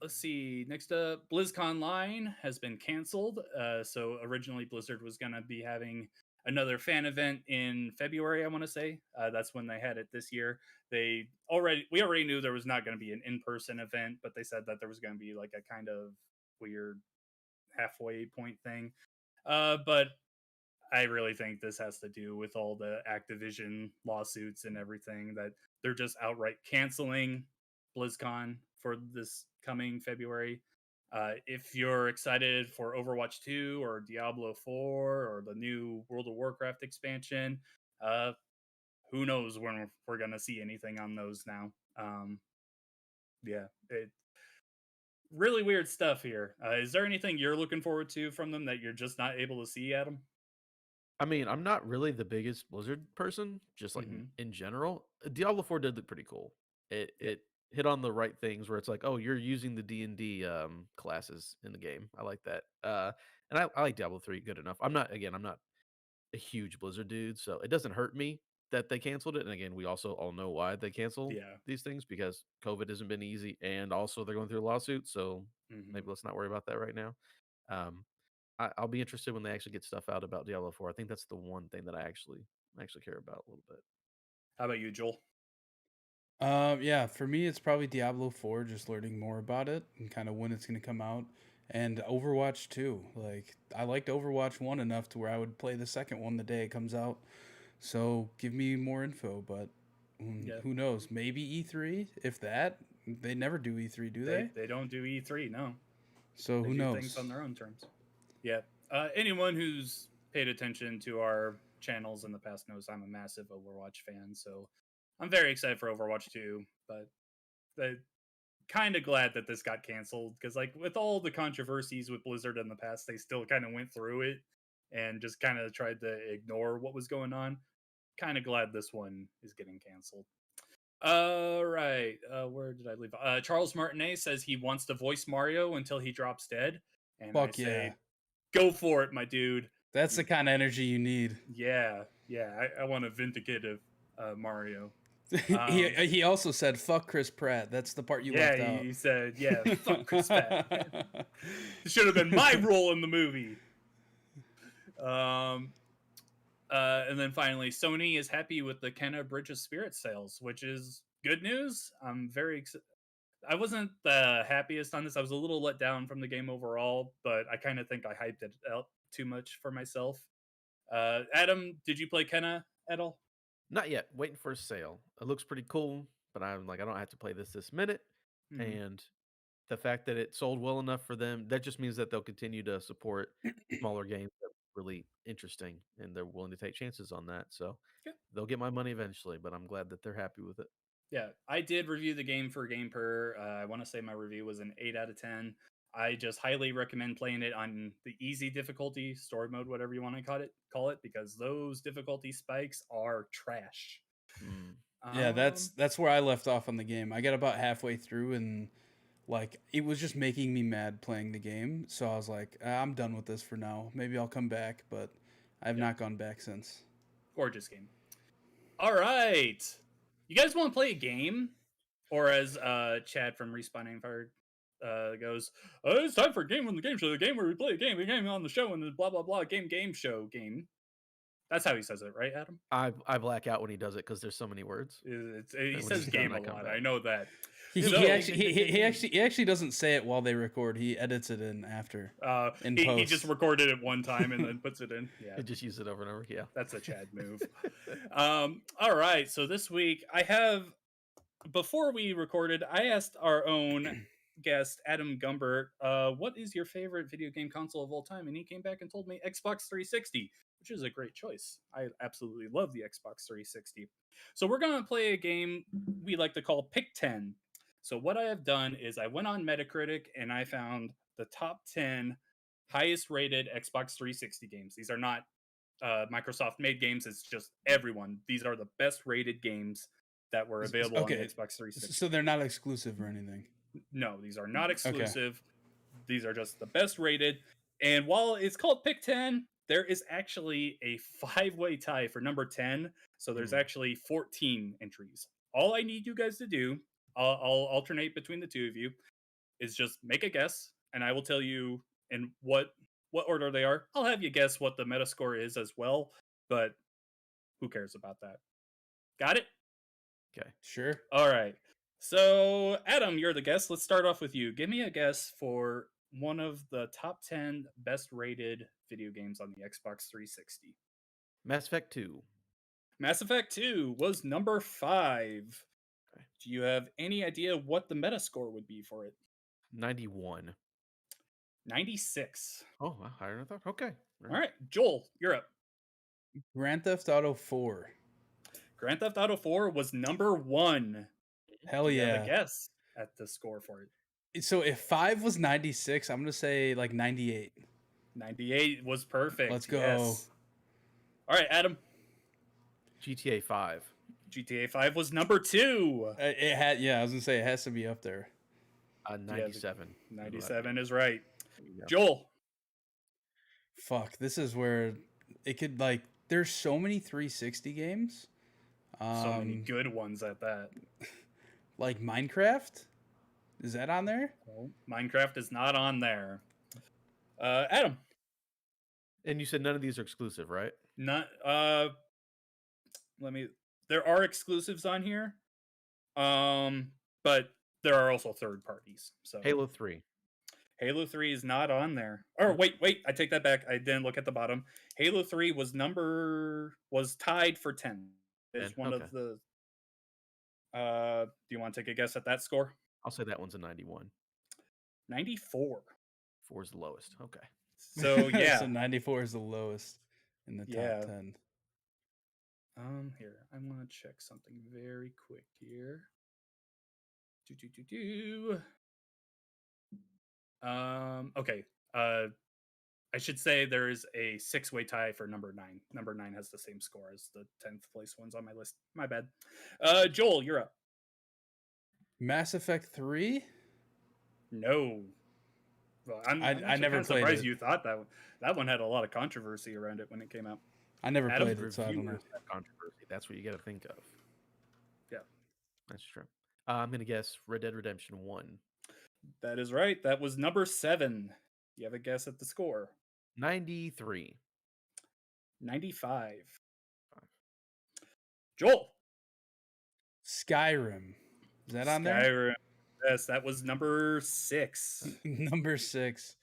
Let's see. Next up, BlizzCon Line has been canceled. So originally Blizzard was gonna be having another fan event in February. I want to say that's when they had it this year. We already knew there was not going to be an in-person event, but they said that there was going to be like a kind of weird halfway point thing. But I really think this has to do with all the Activision lawsuits and everything that they're just outright canceling BlizzCon for this coming February. If you're excited for Overwatch 2 or Diablo 4 or the new World of Warcraft expansion, uh, who knows when we're going to see anything on those now. Yeah, really weird stuff here. Is there anything you're looking forward to from them that you're just not able to see, Adam? I mean, I'm not really the biggest Blizzard person, just like Mm-hmm. in general. Diablo 4 did look pretty cool. It Yeah. it hit on the right things where it's like, oh, you're using the D&D classes in the game. I like that. And I like Diablo 3 good enough. I'm not a huge Blizzard dude, so it doesn't hurt me that they canceled it. And again, we also all know why they cancel Yeah. these things because COVID hasn't been easy, and also they're going through a lawsuit. So Mm-hmm. maybe let's not worry about that right now. Um, I'll be interested when they actually get stuff out about Diablo 4. I think that's the one thing that I actually care about a little bit. How about you, Joel? Yeah, for me, it's probably Diablo 4, just learning more about it and kind of when it's going to come out. And Overwatch 2. Like, I liked Overwatch 1 enough to where I would play the second one the day it comes out. So give me more info, but Yeah. who knows? Maybe E3, if that. They never do E3, do they? They don't do E3, no. So They who do things on knows? their own terms. Yeah. Anyone who's paid attention to our channels in the past knows I'm a massive Overwatch fan, so I'm very excited for Overwatch 2, but I kind of glad that this got canceled because like with all the controversies with Blizzard in the past, they still kind of went through it and just kind of tried to ignore what was going on. Kind of glad this one is getting canceled. All right. Where did I leave? Charles Martinet says he wants to voice Mario until he drops dead. And I Fuck yeah. say, go for it, my dude. That's the kind of energy you need. Yeah. I want a vindicative Mario. He also said, fuck Chris Pratt. That's the part you Yeah, left out. he said, yeah, fuck Chris Pratt. It should have been my role in the movie. And then finally, Sony is happy with the Kenna Bridge of Spirits sales, which is good news. I'm very excited. I wasn't the happiest on this. I was a little let down from the game overall, but I kind of think I hyped it up too much for myself. Adam, did you play Kenna at all? Not yet. Waiting for a sale. It looks pretty cool, but I'm like, I don't have to play this minute. Mm-hmm. And the fact that it sold well enough for them, that just means that they'll continue to support smaller games that are really interesting, and they're willing to take chances on that. So Yeah. they'll get my money eventually, but I'm glad that they're happy with it. Yeah, I did review the game for GamePer. I want to say my review was an 8 out of 10. I just highly recommend playing it on the easy difficulty, story mode, whatever you want to call it, because those difficulty spikes are trash. Mm. Yeah, that's where I left off on the game. I got about halfway through and like it was just making me mad playing the game. So I was like, I'm done with this for now. Maybe I'll come back, but I have not gone back since. Gorgeous game. All right. You guys want to play a game? Or as Chad from Respawning Fire goes, it's time for a game on the game show, the game where we play a game on the show, and the blah, blah, blah, game show game. That's how he says it, right, Adam? I black out when he does it because there's so many words. He says game a lot. I know that. He actually doesn't say it while they record. He edits it in after. In post. He just recorded it one time and then puts it in. Yeah, He just use it over and over. Yeah, that's a Chad move. All right, so this week I have. Before we recorded, I asked our own guest Adam Gumbert, what is your favorite video game console of all time? And he came back and told me Xbox 360, which is a great choice. I absolutely love the Xbox 360. So we're going to play a game we like to call Pick 10. So what I have done is I went on Metacritic and I found the top 10 highest rated Xbox 360 games. These are not Microsoft made games. It's just everyone. These are the best rated games that were available on the Xbox 360. So they're not exclusive or anything. No, these are not exclusive. Okay. These are just the best rated. And while it's called Pick 10, there is actually a 5-way tie for number 10. So there's actually 14 entries. All I need you guys to do, I'll alternate between the two of you, is just make a guess, and I will tell you in what order they are. I'll have you guess what the Metascore is as well, but who cares about that? Got it? Okay, sure. All right. So, Adam, you're the guest. Let's start off with you. Give me a guess for one of the top 10 best rated video games on the Xbox 360. Mass Effect 2. Mass Effect 2 was number 5. Okay. Do you have any idea what the Metascore would be for it? 91. 96. Oh, higher than I thought. Okay. All right. Joel, you're up. Grand Theft Auto 4. Grand Theft Auto 4 was number 1. Hell yeah. Do you have a guess at the score for it? So if 5 was 96, I'm going to say like 98. 98 was perfect. Let's go. Yes. All right, Adam. GTA 5. GTA 5 was number 2. It had, yeah, I was going to say it has to be up there. 97. 97 is right. Joel. Fuck, this is where it could, like, there's so many 360 games. So many good ones at that. Like Minecraft? Is that on there? Well, Minecraft is not on there. Adam. And you said none of these are exclusive, right? Not there are exclusives on here. But there are also third parties. So Halo 3. Halo 3 is not on there. Or wait, I take that back. I didn't look at the bottom. Halo 3 was tied for 10. It's one of the do you want to take a guess at that score? I'll say that one's a 91. 94. 4 is the lowest. Okay. So yeah. So 94 is the lowest in the top 10. Here, I want to check something very quick here. Okay. I should say there is a 6-way tie for number 9. Number 9 has the same score as the 10th place ones on my list. My bad. Joel, you're up. Mass Effect 3? No. Well, I never played surprised it. You thought that one had a lot of controversy around it when it came out. I never played it, so I don't know. Controversy. That's what you got to think of. Yeah. That's true. I'm going to guess Red Dead Redemption 1. That is right. That was number 7. You have a guess at the score? 93. 95. Joel. Skyrim. Is that on there? Skyrim. Yes, that was number 6. Number 6.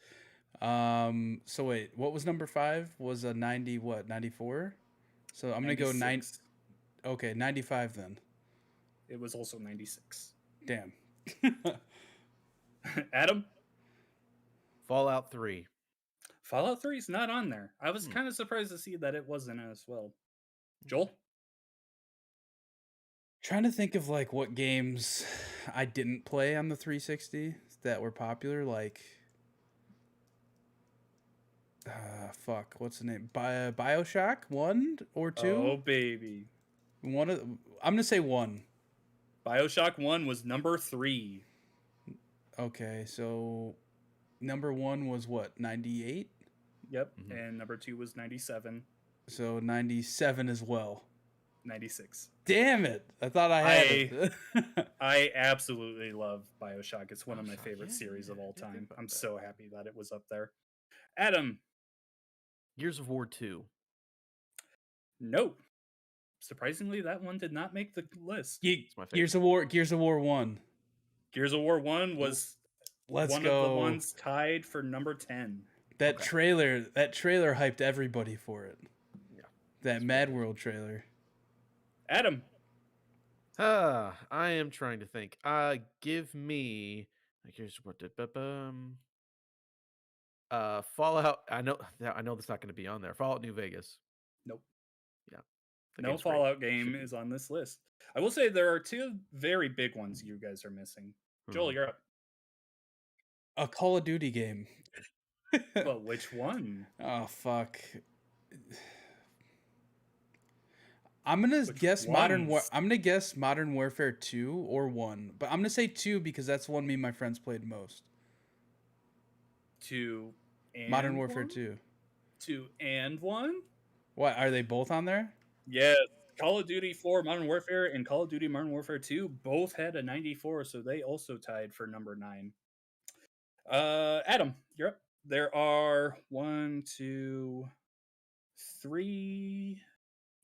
So wait, what was number 5? Was a 90 what? 94? So I'm going to go 9. Okay, 95 then. It was also 96. Damn. Adam? Fallout 3. Fallout 3 is not on there. I was kind of surprised to see that it wasn't as well. Joel? Trying to think of like what games I didn't play on the 360 that were popular, like fuck, what's the name? BioShock 1 or 2? Oh baby. I'm gonna say 1. BioShock 1 was number 3. Okay, so number 1 was what, 98? Yep, and number 2 was 97. So 97 as well. 96. Damn it! I thought I had it. I absolutely love BioShock. It's one of my favorite series of all time. I'm so happy that it was up there. Adam. Gears of War 2. No. Surprisingly, that one did not make the list. Gears of War 1. Gears of War 1 was one of the ones tied for number 10. That trailer hyped everybody for it. Yeah. That Mad World trailer. Adam. I am trying to think. Give me Fallout. I know that's not going to be on there. Fallout New Vegas. Nope. Yeah. No Fallout game is on this list. I will say there are 2 very big ones you guys are missing. Joel, you're up. A Call of Duty game. Well, which one? Oh fuck. I'm gonna Which guess ones? I'm gonna guess Modern Warfare 2 or 1, but I'm gonna say 2 because that's the one me and my friends played most. 2 Modern and Warfare 1? 2. 2 and 1? What are they both on there? Yes. Call of Duty 4 Modern Warfare and Call of Duty Modern Warfare 2 both had a 94, so they also tied for number 9. Adam, you're up. There are 1, 2, 3,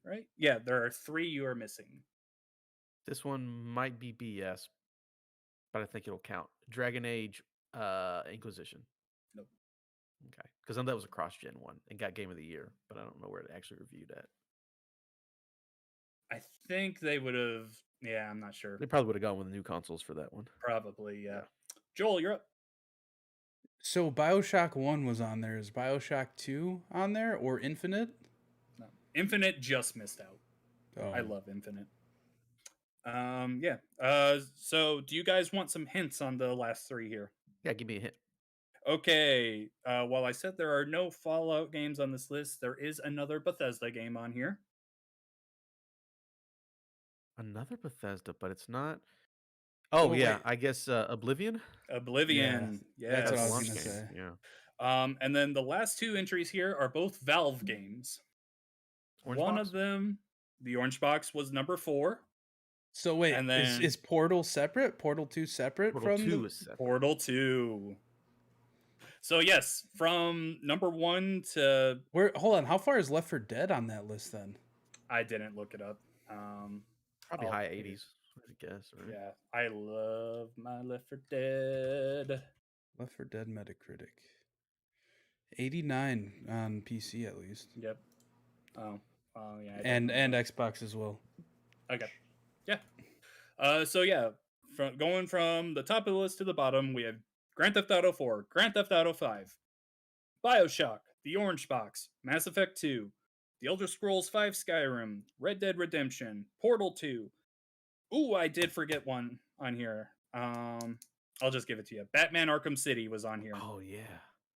right? Yeah, there are 3 you are missing. This one might be BS, but I think it'll count. Dragon Age Inquisition. Nope. Okay. Because that was a cross-gen one and got Game of the Year, but I don't know where it actually reviewed at. I think they would have. Yeah, I'm not sure. They probably would have gone with the new consoles for that one. Probably, yeah. Joel, you're up. So BioShock 1 was on there. Is BioShock 2 on there or Infinite? No. Infinite just missed out. Oh. I love Infinite. Yeah. So do you guys want some hints on the last 3 here? Yeah, give me a hint. Okay. While I said there are no Fallout games on this list, there is another Bethesda game on here. Another Bethesda, but it's not. Oh, yeah, wait. I guess Oblivion. Oblivion. Yeah, Yes. that's what I was launch gonna game. say. Yeah. And then the last 2 entries here are both Valve games. Orange One box? of them, the Orange Box, was number 4. So wait, And then is Portal separate? Portal 2 separate Portal from 2 the is separate. Portal 2. So yes, from number 1 to Hold on, how far is Left 4 Dead on that list then? I didn't look it up. Probably high 80s, I guess. Right? Yeah, I love my Left 4 Dead. Left 4 Dead Metacritic. 89 on PC at least. Yep. Oh, yeah. And Xbox as well. Okay. Yeah. So yeah, going from the top of the list to the bottom, we have Grand Theft Auto 4, Grand Theft Auto 5, BioShock, The Orange Box, Mass Effect 2, The Elder Scrolls 5 Skyrim, Red Dead Redemption, Portal 2. Ooh, I did forget one on here. I'll just give it to you. Batman Arkham City was on here. Oh, yeah.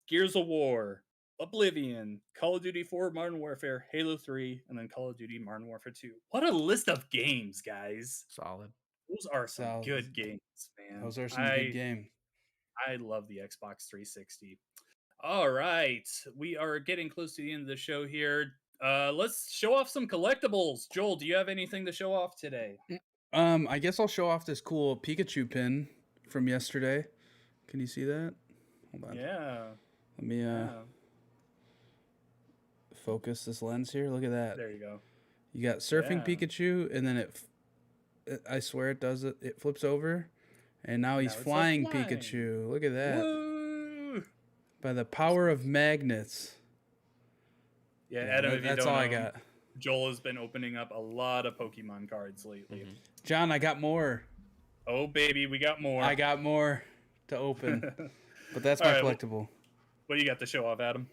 Gears of War, Oblivion, Call of Duty 4 Modern Warfare, Halo 3, and then Call of Duty Modern Warfare 2. What a list of games, guys. Solid. Those are some good games, man. Those are some good games. I love the Xbox 360. All right. We are getting close to the end of the show here. Let's show off some collectibles. Joel, do you have anything to show off today? I guess I'll show off this cool Pikachu pin from yesterday. Can you see that? Hold on. Yeah. Let me focus this lens here. Look at that. There you go. You got surfing Pikachu, and then I swear it does it. It flips over, and now he's flying Pikachu. Look at that. Woo! By the power of magnets. Yeah, Adam, if you that's don't all know, I got. Joel has been opening up a lot of Pokemon cards lately. Mm-hmm. John, I got more. Oh, baby, we got more. I got more to open. But that's my collectible. What do you got to show off, Adam?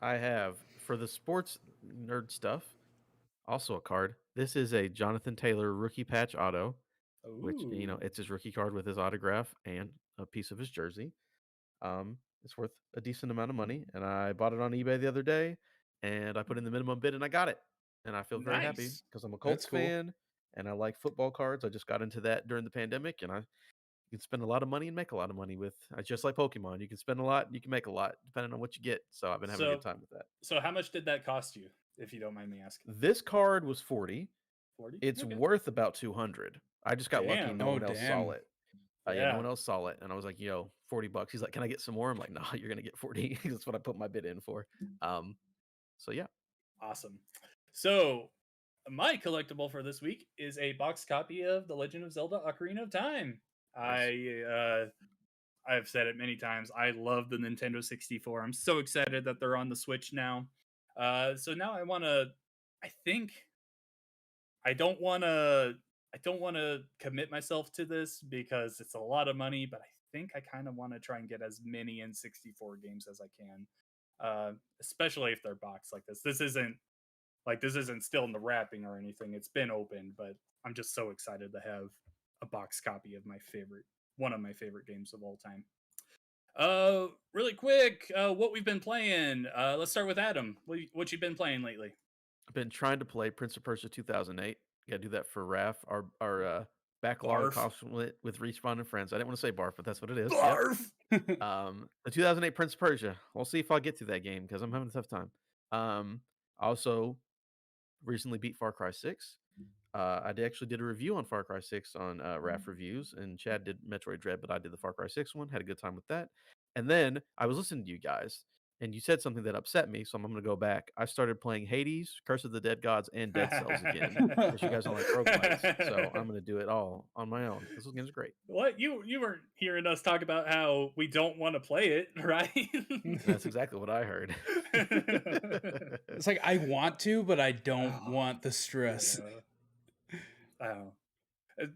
I have, for the sports nerd stuff, also a card. This is a Jonathan Taylor rookie patch auto, which, it's his rookie card with his autograph and a piece of his jersey. It's worth a decent amount of money, and I bought it on eBay the other day, and I put in the minimum bid, and I got it. And I feel very happy because I'm a Colts fan, and I like football cards. I just got into that during the pandemic, and you can spend a lot of money and make a lot of money with. Just like Pokemon, you can spend a lot, you can make a lot, depending on what you get. So I've been having a good time with that. So how much did that cost you, if you don't mind me asking? This card was 40. 40? It's worth about 200. I just got lucky. No one else saw it. No one else saw it. And I was like, yo, $40. He's like, can I get some more? I'm like, no, you're going to get 40. That's what I put my bid in for. So yeah. Awesome. So my collectible for this week is a box copy of The Legend of Zelda Ocarina of Time. Nice. I've said it many times. I love the Nintendo 64. I'm so excited that they're on the Switch now. So now I don't want to commit myself to this because it's a lot of money, but I think I kind of want to try and get as many N64 games as I can, especially if they're boxed like this. This isn't still in the wrapping or anything. It's been opened, but I'm just so excited to have a box copy of one of my favorite games of all time. Really quick, what we've been playing. Let's start with Adam. What you been playing lately? I've been trying to play Prince of Persia 2008. Got to do that for Raph, our backlog Barf. conflict with Respawn and Friends. I didn't want to say barf, but that's what it is. Yep. Barf. The 2008 Prince of Persia. We'll see if I'll get through that game because I'm having a tough time. Also recently beat Far Cry 6. Actually did a review on Far Cry 6 on RAF Reviews, and Chad did Metroid Dread, but I did the Far Cry 6 one. Had a good time with that. And then I was listening to you guys, and you said something that upset me, so I'm going to go back. I started playing Hades, Curse of the Dead Gods, and Dead Cells again because you guys don't like roguelites. So I'm going to do it all on my own. This game's great. What? You weren't hearing us talk about how we don't want to play it, right? That's exactly what I heard. It's like I want to, but I don't want the stress.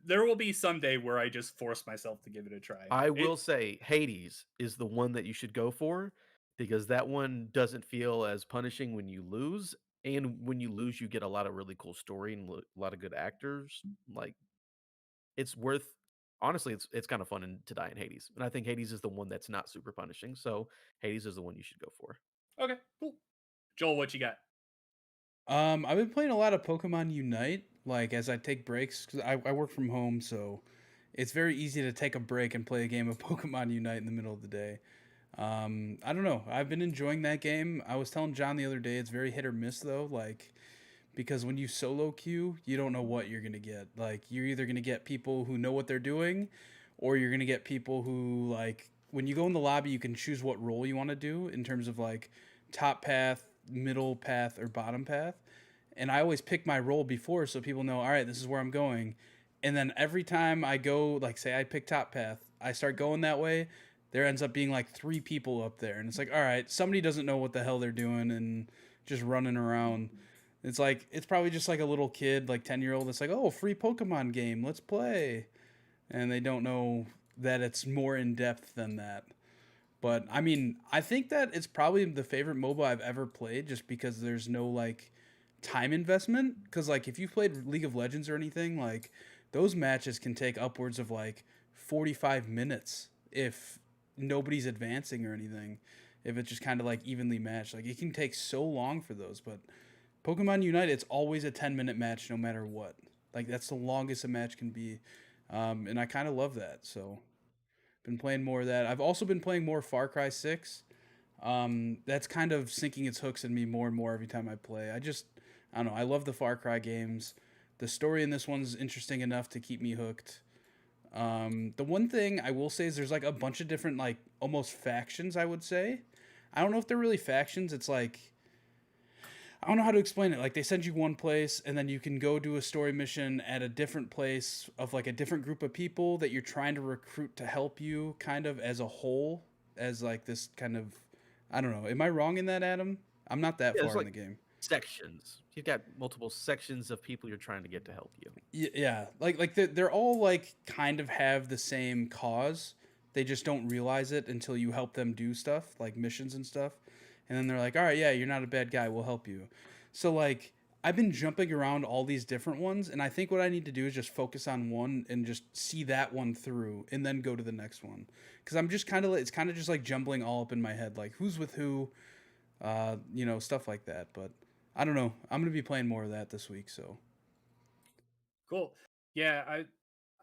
There will be some day where I just force myself to give it a try. I will say Hades is the one that you should go for because that one doesn't feel as punishing when you lose. And when you lose, you get a lot of really cool story and a lot of good actors. Like, it's worth, honestly, it's kind of fun to die in Hades. And I think Hades is the one that's not super punishing. So Hades is the one you should go for. Okay, cool. Joel, what you got? I've been playing a lot of Pokemon Unite, like as I take breaks, because I work from home, so it's very easy to take a break and play a game of Pokemon Unite in the middle of the day. I don't know. I've been enjoying that game. I was telling John the other day, it's very hit or miss though, like because when you solo queue, you don't know what you're gonna get. Like you're either gonna get people who know what they're doing, or you're gonna get people who like when you go in the lobby, you can choose what role you want to do in terms of like top path, middle path, or bottom path. And I always pick my role before so people know, all right, this is where I'm going. And then every time I go, like say I pick top path, I start going that way, there ends up being like 3 people up there. And it's like, all right, somebody doesn't know what the hell they're doing and just running around. It's like, it's probably just like a little kid, like 10-year-old, that's like, oh, free Pokemon game, let's play. And they don't know that it's more in depth than that. But I mean, I think that it's probably the favorite MOBA I've ever played just because there's no like time investment. Because like if you've played League of Legends or anything, like those matches can take upwards of like 45 minutes if nobody's advancing or anything. If it's just kind of like evenly matched, like it can take so long for those. But Pokemon Unite, it's always a 10-minute match no matter what. Like that's the longest a match can be. And I kind of love that. So been playing more of that. I've also been playing more Far Cry 6. That's kind of sinking its hooks in me more and more every time I play. I don't know. I love the Far Cry games. The story in this one's interesting enough to keep me hooked. The one thing I will say is there's like a bunch of different like almost factions. I would say. I don't know if they're really factions. It's like I don't know how to explain it. Like they send you one place and then you can go do a story mission at a different place of like a different group of people that you're trying to recruit to help you kind of as a whole as like this kind of I don't know. Am I wrong in that, Adam? I'm not that far in the game. Sections. You've got multiple sections of people you're trying to get to help you. Yeah. Like they're all like kind of have the same cause. They just don't realize it until you help them do stuff, like missions and stuff. And then they're like, all right, yeah, you're not a bad guy. We'll help you. So, like, I've been jumping around all these different ones. And I think what I need to do is just focus on one and just see that one through and then go to the next one. Because I'm just kind of, it's kind of just like jumbling all up in my head. Like, who's with who, stuff like that. But I don't know. I'm going to be playing more of that this week. So cool. Yeah,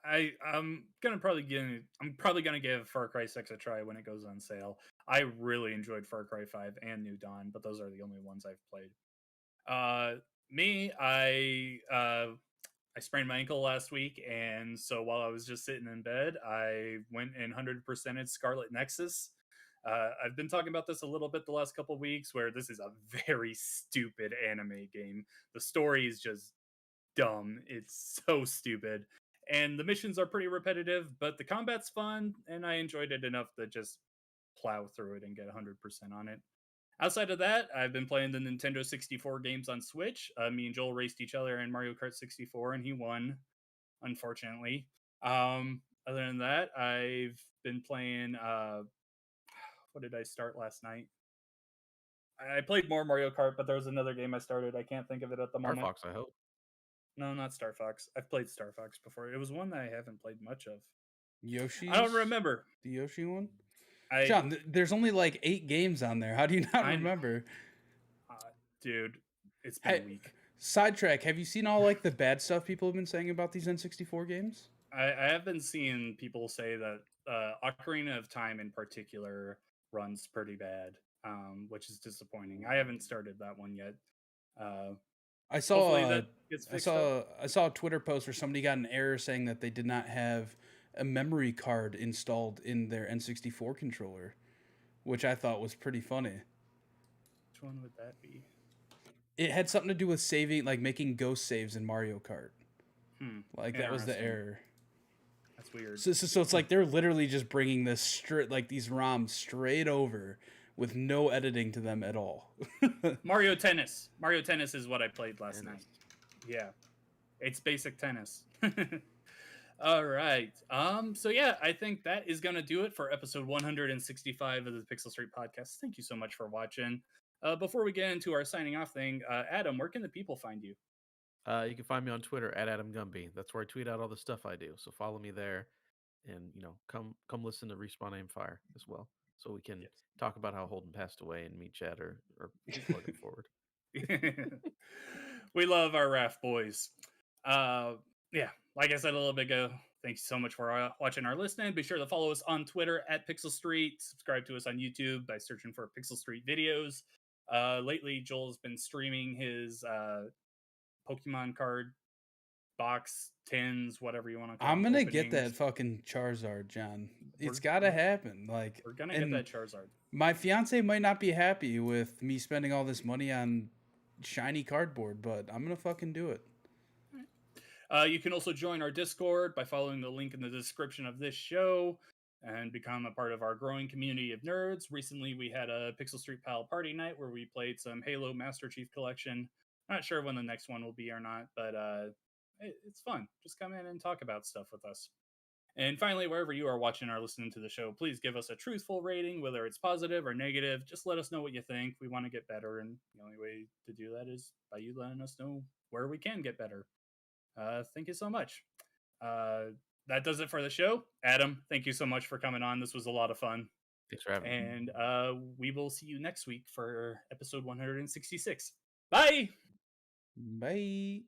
I'm probably gonna give Far Cry 6 a try when it goes on sale. I really enjoyed Far Cry 5 and New Dawn, but those are the only ones I've played. Me, I sprained my ankle last week, and so while I was just sitting in bed, I went and 100%ed Scarlet Nexus. I've been talking about this a little bit the last couple weeks, where this is a very stupid anime game. The story is just dumb. It's so stupid. And the missions are pretty repetitive, but the combat's fun, and I enjoyed it enough to just plow through it and get 100% on it. Outside of that, I've been playing the Nintendo 64 games on Switch. Me and Joel raced each other in Mario Kart 64, and he won, unfortunately. Other than that, I've been playing. What did I start last night? I played more Mario Kart, but there was another game I started. I can't think of it at the moment. Star Fox, I hope. No, not Star Fox. I've played Star Fox before. It was one that I haven't played much of. Yoshi? I don't remember. The Yoshi one? John, there's only like 8 games on there. How do you not remember? Dude, it's been a week. Sidetrack, have you seen all like the bad stuff people have been saying about these N64 games? I have been seeing people say that Ocarina of Time in particular runs pretty bad, which is disappointing. I haven't started that one yet. I saw Hopefully that gets fixed up. I saw a Twitter post where somebody got an error saying that they did not have a memory card installed in their N64 controller, which I thought was pretty funny. Which one would that be? It had something to do with saving, like making ghost saves in Mario Kart. Like that was the error. That's weird. So it's like they're literally just bringing this straight, like these ROMs straight over with no editing to them at all. Mario Tennis. Mario Tennis is what I played last night. Yeah, it's basic tennis. All right. So yeah, I think that is gonna do it for episode 165 of the Pixel Street Podcast. Thank you so much for watching. Before we get into our signing off thing, Adam, where can the people find you? You can find me on Twitter at Adam Gumby. That's where I tweet out all the stuff I do. So follow me there, and come listen to Respawn Aim Fire as well, so we can talk about how Holden passed away and meet Chad or plug it forward. We love our RAF boys. Yeah, like I said a little bit ago, thanks so much for watching or listening. Be sure to follow us on Twitter at Pixel Street. Subscribe to us on YouTube by searching for Pixel Street videos. Lately, Joel's been streaming his Pokemon card box tins, whatever you want to call them. I'm gonna get that fucking Charizard, John. It's gotta happen. Like, we're gonna get that Charizard. My fiance might not be happy with me spending all this money on shiny cardboard, but I'm gonna fucking do it. You can also join our Discord by following the link in the description of this show and become a part of our growing community of nerds. Recently, we had a Pixel Street Pal party night where we played some Halo Master Chief Collection. Not sure when the next one will be or not, but it's fun. Just come in and talk about stuff with us. And finally, wherever you are watching or listening to the show, please give us a truthful rating, whether it's positive or negative. Just let us know what you think. We want to get better, and the only way to do that is by you letting us know where we can get better. Thank you so much. That does it for the show. Adam, thank you so much for coming on. This was a lot of fun. Thanks for having me. And we will see you next week for episode 166. Bye! Bye!